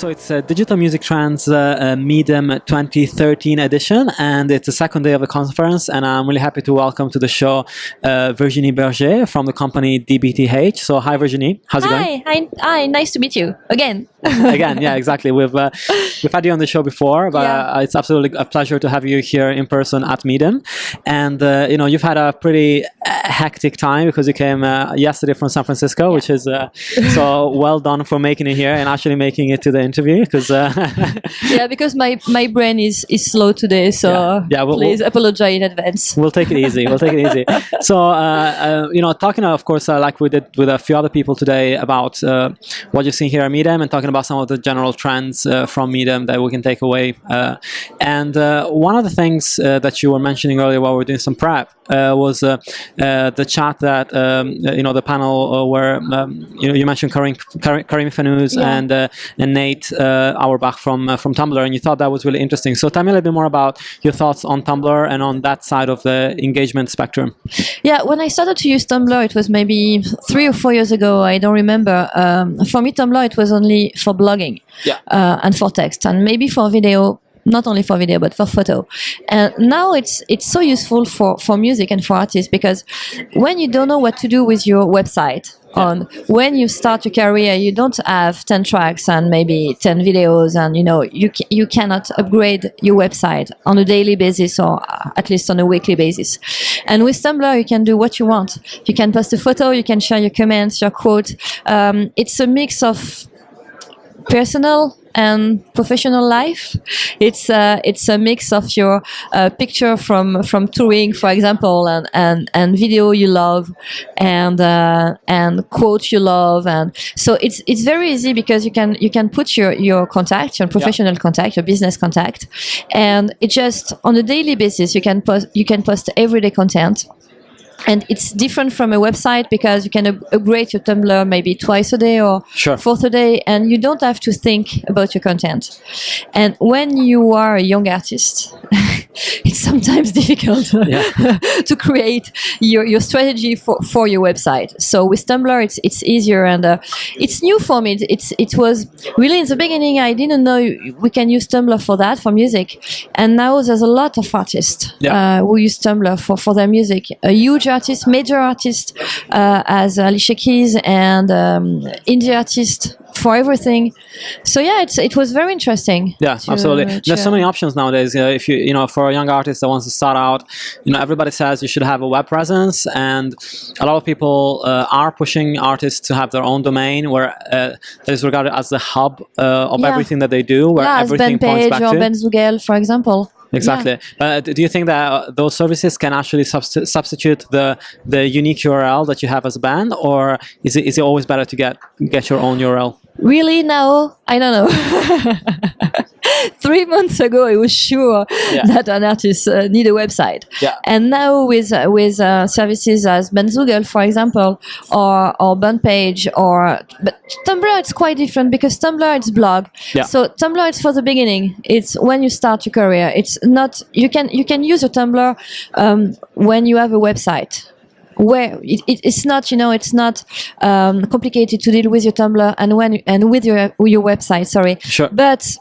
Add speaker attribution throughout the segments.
Speaker 1: So it's Digital Music Trends Midem 2013 edition, and it's the second day of the conference, and I'm really happy to welcome to the show Virginie Berger from the company DBTH. So hi Virginie, how's it going?
Speaker 2: Hi, nice to meet you again.
Speaker 1: Again, yeah, exactly. We've had you on the show before, but it's absolutely a pleasure to have you here in person at Midem. And you've had a pretty hectic time because you came yesterday from San Francisco, which is so well done for making it here and actually making it to the interview. Because
Speaker 2: because my brain is slow today, so please apologize in advance.
Speaker 1: We'll take it easy. So talking of course like we did with a few other people today about what you've seen here at Midem and talking about some of the general trends from Midem that we can take away. And one of the things that you were mentioning earlier while we were doing some prep was the chat that the panel where you mentioned Karim Fanouz and Nate Auerbach from Tumblr, and you thought that was really interesting. So tell me a little bit more about your thoughts on Tumblr and on that side of the engagement spectrum.
Speaker 2: Yeah, when I started to use Tumblr, it was maybe 3 or 4 years ago. I don't remember. For me, Tumblr, it was only for blogging and for text, and maybe for video. Not only for video, but for photo. And now it's so useful for music and for artists, because when you don't know what to do with your website, when you start your career, you don't have 10 tracks and maybe 10 videos, and you cannot upgrade your website on a daily basis or at least on a weekly basis. And with Tumblr, you can do what you want. You can post a photo, you can share your comments, your quote. It's a mix of personal and professional life. It's a mix of your picture from touring, for example, and video you love, and quote you love, and so it's very easy because you can put your contact, your professional contact, your business contact, and it just on a daily basis you can post everyday content. And it's different from a website because you can upgrade your Tumblr maybe twice a day or fourth a day, and you don't have to think about your content. And when you are a young artist, it's sometimes difficult to create your strategy for your website. So with Tumblr, it's easier, and it's new for me. It was really in the beginning, I didn't know we can use Tumblr for that, for music. And now there's a lot of artists who use Tumblr for their music. A huge artist, major artist, as Alicia Keys, and indie artist for everything. So it was very interesting.
Speaker 1: Yeah, absolutely. There's so many options nowadays. If you for a young artist that wants to start out, everybody says you should have a web presence, and a lot of people are pushing artists to have their own domain where that is regarded as the hub of everything that they do, where everything points back to.
Speaker 2: Or Ben Zugel, for example.
Speaker 1: Exactly. Do you think that those services can actually substitute the unique URL that you have as a band, or is it always better to get your own URL?
Speaker 2: Really, now I don't know. 3 months ago, I was sure that an artist need a website, and now with services as Benzoogle, for example, or Bandpage, but Tumblr, it's quite different because Tumblr, it's blog. So Tumblr, it's for the beginning. It's when you start your career. It's not you can use a Tumblr when you have a website, where it's not it's not complicated to deal with your Tumblr and with your website. Sorry, but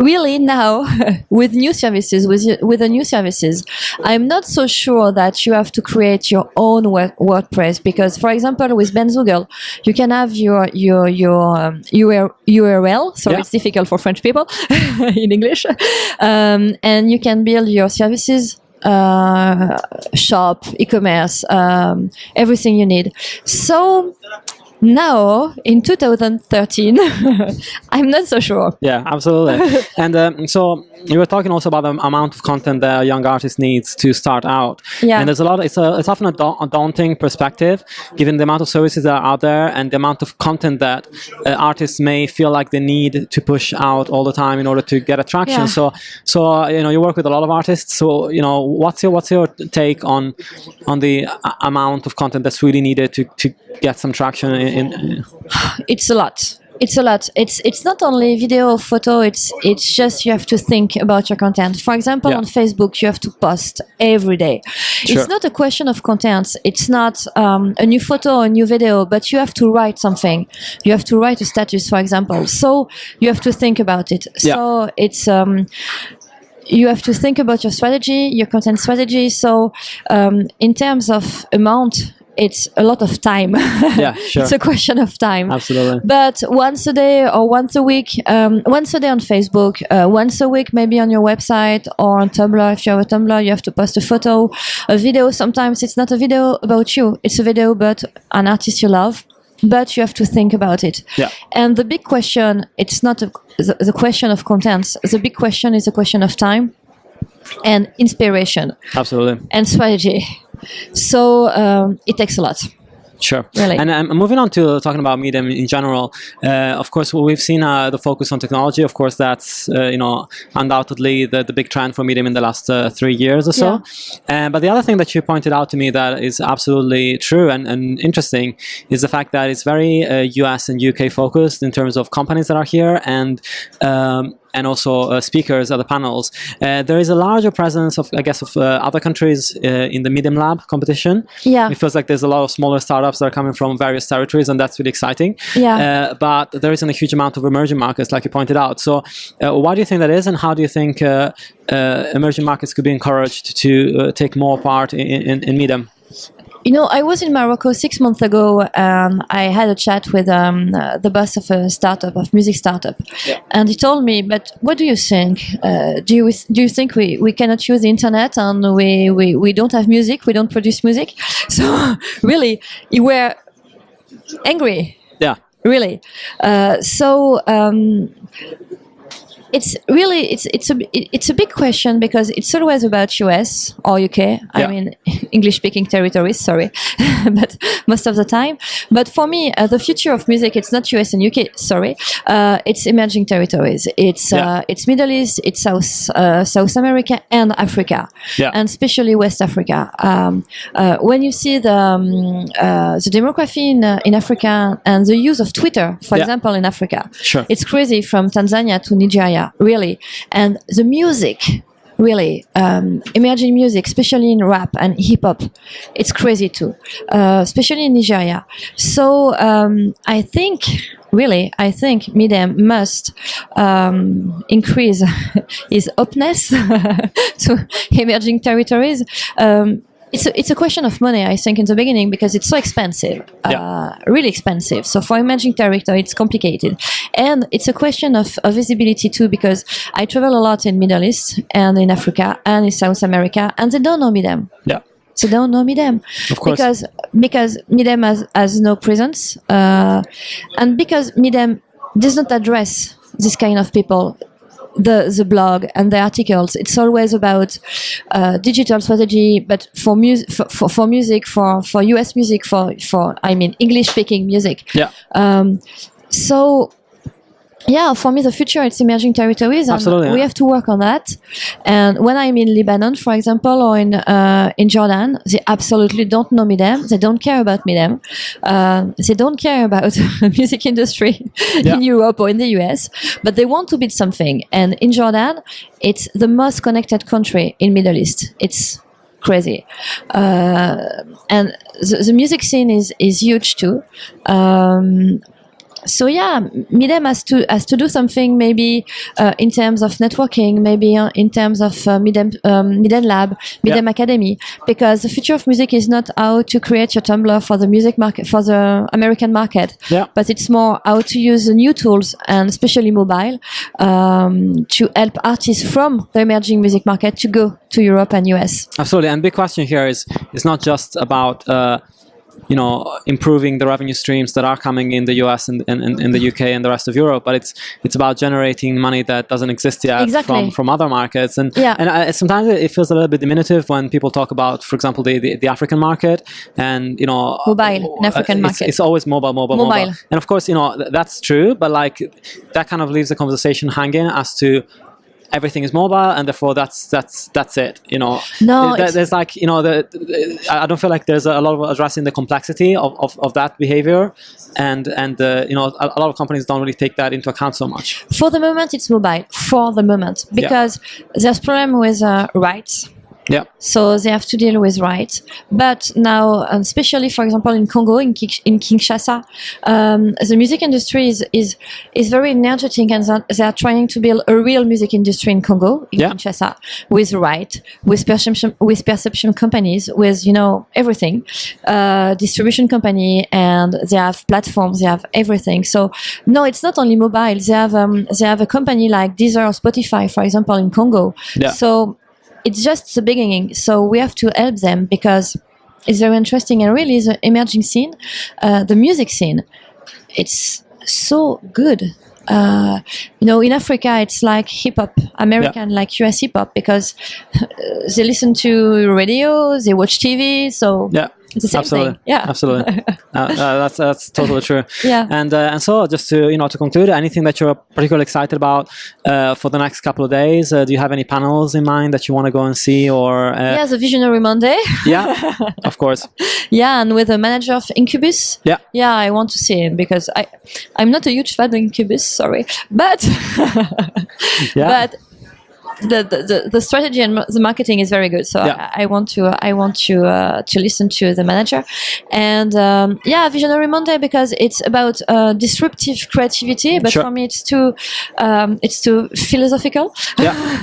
Speaker 2: really now with new services, with the new services, I'm not so sure that you have to create your own WordPress, because, for example, with Benzoogle, you can have your URL. Sorry, it's difficult for French people in English, and you can build your services. Shop, e-commerce, everything you need. So now in 2013, I'm not so sure.
Speaker 1: Yeah, absolutely. And so you were talking also about the amount of content that a young artist needs to start out. And there's a lot. It's often a daunting perspective, given the amount of services that are out there and the amount of content that artists may feel like they need to push out all the time in order to get attraction. So you work with a lot of artists. So what's your take on the amount of content that's really needed to get some traction in?
Speaker 2: It's a lot. It's a lot. It's not only video or photo. It's just you have to think about your content. For example, on Facebook, you have to post every day.
Speaker 1: Sure.
Speaker 2: It's not a question of content. It's not a new photo or a new video, but you have to write something. You have to write a status, for example. So you have to think about it. So it's you have to think about your strategy, your content strategy. So in terms of amount, it's a lot of time.
Speaker 1: Yeah, sure.
Speaker 2: It's a question of time.
Speaker 1: Absolutely.
Speaker 2: But once a day or once a week, once a day on Facebook, once a week maybe on your website or on Tumblr. If you have a Tumblr, you have to post a photo, a video. Sometimes it's not a video about you. It's a video about an artist you love. But you have to think about it.
Speaker 1: Yeah.
Speaker 2: And the big question, it's not the question of content. The big question is a question of time and inspiration.
Speaker 1: Absolutely.
Speaker 2: And strategy. So it takes a lot.
Speaker 1: Sure.
Speaker 2: Really.
Speaker 1: And moving on to talking about Midem in general, of course, we've seen the focus on technology. Of course, that's undoubtedly the big trend for Midem in the last 3 years or so. Yeah. But the other thing that you pointed out to me that is absolutely true and interesting is the fact that it's very US and UK focused in terms of companies that are here and also speakers at the panels. There is a larger presence of, I guess, of other countries in the Midem Lab competition.
Speaker 2: Yeah.
Speaker 1: It feels like there's a lot of smaller startups that are coming from various territories, and that's really exciting.
Speaker 2: Yeah.
Speaker 1: But there isn't a huge amount of emerging markets, like you pointed out. So why do you think that is, and how do you think emerging markets could be encouraged to take more part in Midem?
Speaker 2: You know, I was in Morocco 6 months ago. I had a chat with the boss of a startup, of music startup, and he told me, "But what do you think? Do you think we cannot use the internet and we don't have music? We don't produce music?" So really, we were angry.
Speaker 1: Yeah.
Speaker 2: Really. It's really it's a big question because it's always about US or UK. I mean, English-speaking territories. Sorry, but most of the time. But for me, the future of music, it's not US and UK. Sorry, it's emerging territories. It's Middle East, it's South America and Africa, and especially West Africa. When you see the demography in Africa and the use of Twitter, for example, in Africa, it's crazy from Tanzania to Nigeria. Really, and the music, really, emerging music, especially in rap and hip hop, it's crazy too, especially in Nigeria. So I think Midem must increase his openness to emerging territories. It's a question of money, I think, in the beginning, because it's so expensive, really expensive. So for emerging territory, it's complicated. And it's a question of visibility too, because I travel a lot in Middle East and in Africa and in South America, and they don't know Midem.
Speaker 1: Yeah.
Speaker 2: They don't know Midem.
Speaker 1: Of course.
Speaker 2: Because Midem has no presence, and because Midem does not address this kind of people. The blog and the articles, it's always about digital strategy, but for music, for music, for US music, for I mean English speaking music.
Speaker 1: Yeah.
Speaker 2: So for me, the future, it's emerging territories, and we have to work on that. And when I'm in Lebanon, for example, or in Jordan, they absolutely don't know Midem. They don't care about Midem. They don't care about the music industry in Europe or in the US, but they want to build something. And in Jordan, it's the most connected country in Middle East. It's crazy. And the music scene is huge too. So Midem has to do something, maybe in terms of networking, maybe in terms of Midem Lab, Midem Academy, because the future of music is not how to create your Tumblr for the music market, for the American market, but it's more how to use the new tools, and especially mobile, to help artists from the emerging music market to go to Europe and US.
Speaker 1: Absolutely, and big question here is not just about improving the revenue streams that are coming in the US and in the UK and the rest of Europe, but it's about generating money that doesn't exist yet from other markets. And sometimes it feels a little bit diminutive when people talk about, for example, the African market and
Speaker 2: mobile in African market.
Speaker 1: It's always mobile. And of course, that's true, but like that kind of leaves the conversation hanging as to everything is mobile, and therefore that's it. You know,
Speaker 2: No,
Speaker 1: there's like, you know, I don't feel like there's a lot of addressing the complexity of that behavior, and you know, a lot of companies don't really take that into account so much.
Speaker 2: For the moment, it's mobile. For the moment, because there's problem with rights.
Speaker 1: Yeah.
Speaker 2: So they have to deal with rights. But now, especially for example in Congo, in Kinshasa, the music industry is very energetic, and they are trying to build a real music industry in Congo, in Kinshasa, with right, with perception companies, with, you know, everything, distribution company, and they have platforms, they have everything. So no, it's not only mobile. They have a company like Deezer or Spotify, for example, in Congo.
Speaker 1: Yeah.
Speaker 2: So it's just the beginning, so we have to help them, because it's very interesting, and really the emerging scene, the music scene, it's so good. You know, in Africa, it's like hip hop, American, like US hip hop, because they listen to radio, they watch TV, so it's the same thing. Yeah,
Speaker 1: absolutely. That's totally true.
Speaker 2: Yeah.
Speaker 1: And so just to conclude, anything that you're particularly excited about for the next couple of days? Do you have any panels in mind that you want to go and see, or?
Speaker 2: Yeah, the Visionary Monday.
Speaker 1: Yeah, of course.
Speaker 2: Yeah, and with the manager of Incubus.
Speaker 1: Yeah.
Speaker 2: Yeah, I want to see him, because I'm not a huge fan of Incubus, sorry, but but the strategy and the marketing is very good. So I want to listen to the manager, and Visionary Monday, because it's about disruptive creativity, but for me it's too philosophical. Yeah.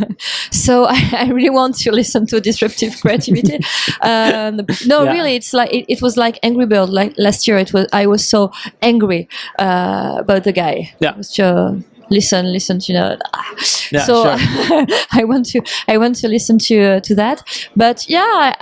Speaker 2: So I really want to listen to disruptive creativity. Really, it's like it was like Angry Bird. Like last year, I was so angry about the guy. Yeah. It was just, listen, you know.
Speaker 1: Yeah,
Speaker 2: so
Speaker 1: sure.
Speaker 2: I want to listen to that. But yeah,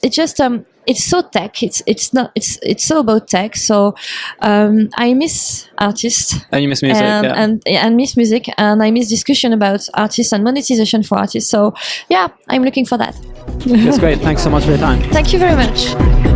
Speaker 2: it's just it's so tech. It's so about tech. So I miss artists.
Speaker 1: And you miss music,
Speaker 2: and miss music, and I miss discussion about artists and monetization for artists. So yeah, I'm looking for that.
Speaker 1: That's great. Thanks so much for your time.
Speaker 2: Thank you very much.